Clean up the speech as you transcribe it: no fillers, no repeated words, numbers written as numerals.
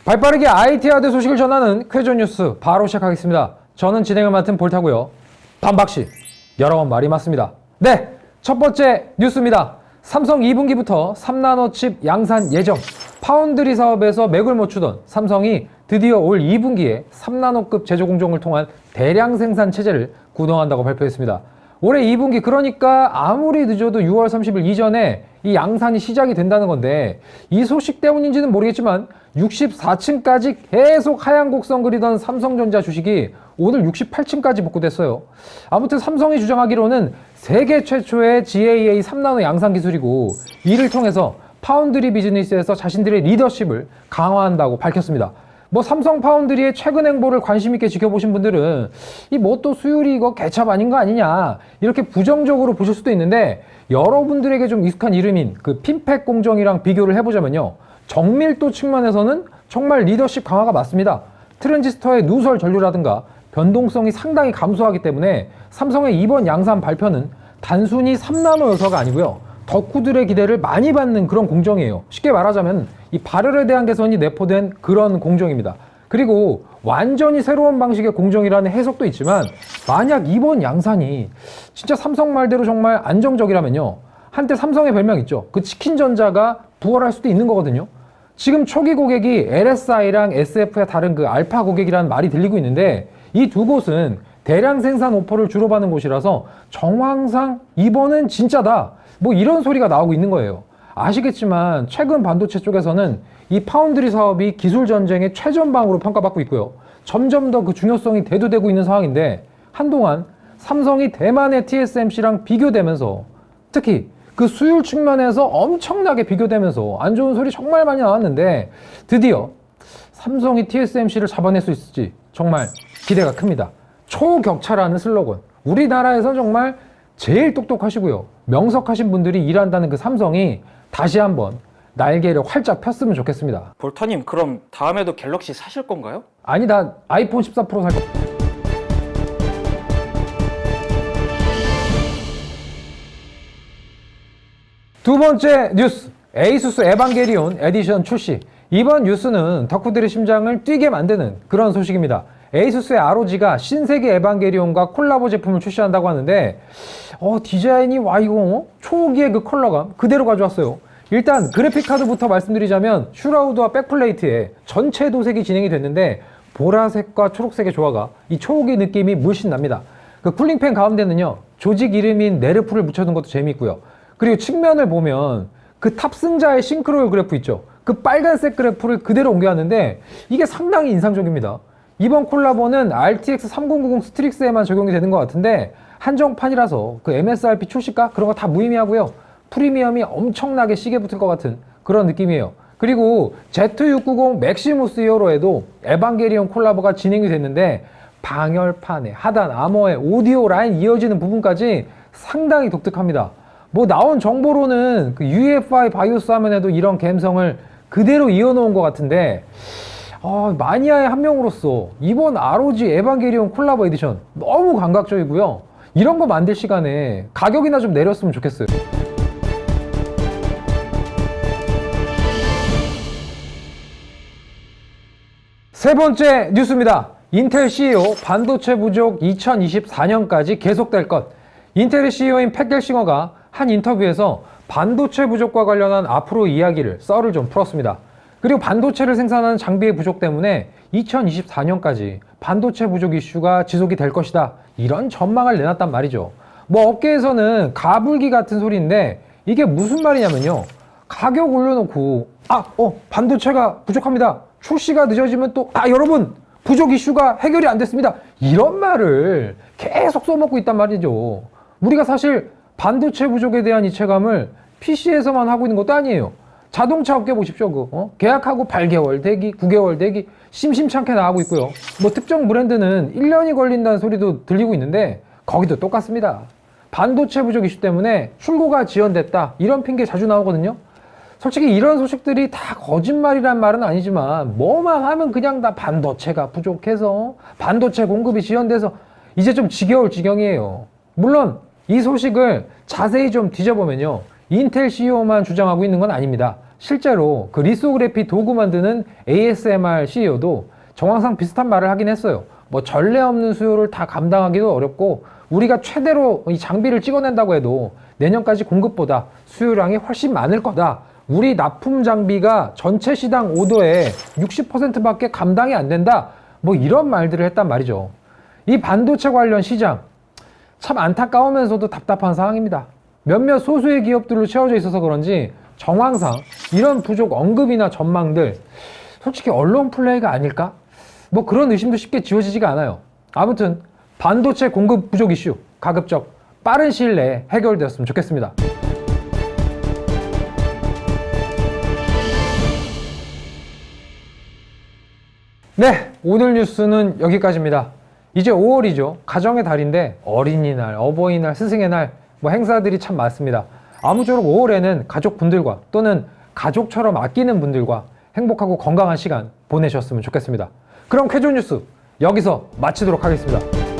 발빠르게 IT 하드 소식을 전하는 쾌조 뉴스 바로 시작하겠습니다. 저는 진행을 맡은 볼타고요. 반박시 여러 번 말이 맞습니다. 네, 첫 번째 뉴스입니다. 삼성 2분기부터 3나노 칩 양산 예정. 파운드리 사업에서 맥을 못 추던 삼성이 드디어 올 2분기에 3나노급 제조 공정을 통한 대량 생산 체제를 구동한다고 발표했습니다. 올해 2분기, 그러니까 아무리 늦어도 6월 30일 이전에 이 양산이 시작이 된다는 건데, 이 소식 때문인지는 모르겠지만 64층까지 계속 하얀 곡선 그리던 삼성전자 주식이 오늘 68층까지 복구됐어요. 아무튼 삼성이 주장하기로는 세계 최초의 GAA 3나노 양산 기술이고, 이를 통해서 파운드리 비즈니스에서 자신들의 리더십을 강화한다고 밝혔습니다. 뭐 삼성 파운드리의 최근 행보를 관심 있게 지켜보신 분들은 이 뭐 또 수율이 이거 개찹 아닌 거 아니냐, 이렇게 부정적으로 보실 수도 있는데, 여러분들에게 좀 익숙한 이름인 그 핀팩 공정이랑 비교를 해보자면요, 정밀도 측면에서는 정말 리더십 강화가 맞습니다. 트랜지스터의 누설 전류라든가 변동성이 상당히 감소하기 때문에 삼성의 이번 양산 발표는 단순히 3나노 요소가 아니고요, 덕후들의 기대를 많이 받는 그런 공정이에요. 쉽게 말하자면 이 발열에 대한 개선이 내포된 그런 공정입니다. 그리고 완전히 새로운 방식의 공정이라는 해석도 있지만, 만약 이번 양산이 진짜 삼성 말대로 정말 안정적이라면요, 한때 삼성의 별명 있죠, 그 치킨전자가 부활할 수도 있는 거거든요. 지금 초기 고객이 LSI랑 SF의 다른 그 알파 고객이라는 말이 들리고 있는데, 이 두 곳은 대량 생산 오퍼를 주로 받는 곳이라서 정황상 이번은 진짜다, 뭐 이런 소리가 나오고 있는 거예요. 아시겠지만 최근 반도체 쪽에서는 이 파운드리 사업이 기술 전쟁의 최전방으로 평가받고 있고요, 점점 더 그 중요성이 대두되고 있는 상황인데, 한동안 삼성이 대만의 TSMC랑 비교되면서, 특히 그 수율 측면에서 엄청나게 비교되면서 안 좋은 소리 정말 많이 나왔는데, 드디어 삼성이 TSMC를 잡아낼 수 있을지 정말 기대가 큽니다. 초격차라는 슬로건, 우리나라에서 정말 제일 똑똑하시고요, 명석하신 분들이 일한다는 그 삼성이 다시 한번 날개를 활짝 폈으면 좋겠습니다. 볼타님, 그럼 다음에도 갤럭시 사실 건가요? 아니, 나 아이폰 14 프로 살 거. 두 번째 뉴스, 에이수스 에반게리온 에디션 출시. 이번 뉴스는 덕후들의 심장을 뛰게 만드는 그런 소식입니다. 에이수스의 ROG가 신세계 에반게리온과 콜라보 제품을 출시한다고 하는데, 디자인이 와, 이거 초기의 그 컬러감 그대로 가져왔어요. 일단 그래픽 카드부터 말씀드리자면, 슈라우드와 백플레이트에 전체 도색이 진행이 됐는데, 보라색과 초록색의 조화가 이 초기 느낌이 물씬 납니다. 그 쿨링팬 가운데는요, 조직 이름인 네르프를 묻혀둔 것도 재미있고요. 그리고 측면을 보면 그 탑승자의 싱크로율 그래프 있죠, 그 빨간색 그래프를 그대로 옮겨왔는데, 이게 상당히 인상적입니다. 이번 콜라보는 RTX 3090 스트릭스에만 적용이 되는 것 같은데, 한정판이라서 그 MSRP 출시가 그런 거 다 무의미하고요, 프리미엄이 엄청나게 시계 붙을 것 같은 그런 느낌이에요. 그리고 Z690 맥시무스 히어로에도 에반게리온 콜라보가 진행이 됐는데, 방열판에 하단 아머에 오디오 라인 이어지는 부분까지 상당히 독특합니다. 뭐 나온 정보로는 그 UEFI 바이오스 화면에도 이런 감성을 그대로 이어놓은 것 같은데, 마니아의 한 명으로서 이번 ROG 에반게리온 콜라보 에디션 너무 감각적이고요, 이런 거 만들 시간에 가격이나 좀 내렸으면 좋겠어요. 세 번째 뉴스입니다. 인텔 CEO 반도체 부족 2024년까지 계속될 것. 인텔의 CEO인 팻 겔싱어가 한 인터뷰에서 반도체 부족과 관련한 앞으로 이야기를 썰을 좀 풀었습니다. 그리고 반도체를 생산하는 장비의 부족 때문에 2024년까지 반도체 부족 이슈가 지속이 될 것이다, 이런 전망을 내놨단 말이죠. 뭐 업계에서는 가불기 같은 소리인데, 이게 무슨 말이냐면요, 가격 올려놓고 반도체가 부족합니다, 출시가 늦어지면 또 여러분 부족 이슈가 해결이 안 됐습니다, 이런 말을 계속 써먹고 있단 말이죠. 우리가 사실 반도체 부족에 대한 이체감을 PC에서만 하고 있는 것도 아니에요. 자동차 업계 보십시오. 계약하고 8개월 대기, 9개월 대기 심심찮게 나가고 있고요. 뭐 특정 브랜드는 1년이 걸린다는 소리도 들리고 있는데, 거기도 똑같습니다. 반도체 부족 이슈 때문에 출고가 지연됐다, 이런 핑계 자주 나오거든요. 솔직히 이런 소식들이 다 거짓말이란 말은 아니지만, 뭐만 하면 그냥 다 반도체가 부족해서, 반도체 공급이 지연돼서, 이제 좀 지겨울 지경이에요. 물론 이 소식을 자세히 좀 뒤져보면요, 인텔 CEO만 주장하고 있는 건 아닙니다. 실제로 그 리소그래피 도구 만드는 ASMR CEO도 정황상 비슷한 말을 하긴 했어요. 뭐 전례 없는 수요를 다 감당하기도 어렵고 우리가 최대로 이 장비를 찍어낸다고 해도 내년까지 공급보다 수요량이 훨씬 많을 거다. 우리 납품 장비가 전체 시장 오더의 60%밖에 감당이 안 된다. 뭐 이런 말들을 했단 말이죠. 이 반도체 관련 시장 참 안타까우면서도 답답한 상황입니다. 몇몇 소수의 기업들로 채워져 있어서 그런지 정황상 이런 부족 언급이나 전망들 솔직히 언론 플레이가 아닐까? 뭐 그런 의심도 쉽게 지워지지가 않아요. 아무튼 반도체 공급 부족 이슈 가급적 빠른 시일 내에 해결되었으면 좋겠습니다. 네, 오늘 뉴스는 여기까지입니다. 이제 5월이죠. 가정의 달인데 어린이날, 어버이날, 스승의 날 뭐 행사들이 참 많습니다. 아무쪼록 5월에는 가족분들과 또는 가족처럼 아끼는 분들과 행복하고 건강한 시간 보내셨으면 좋겠습니다. 그럼 쾌조 뉴스 여기서 마치도록 하겠습니다.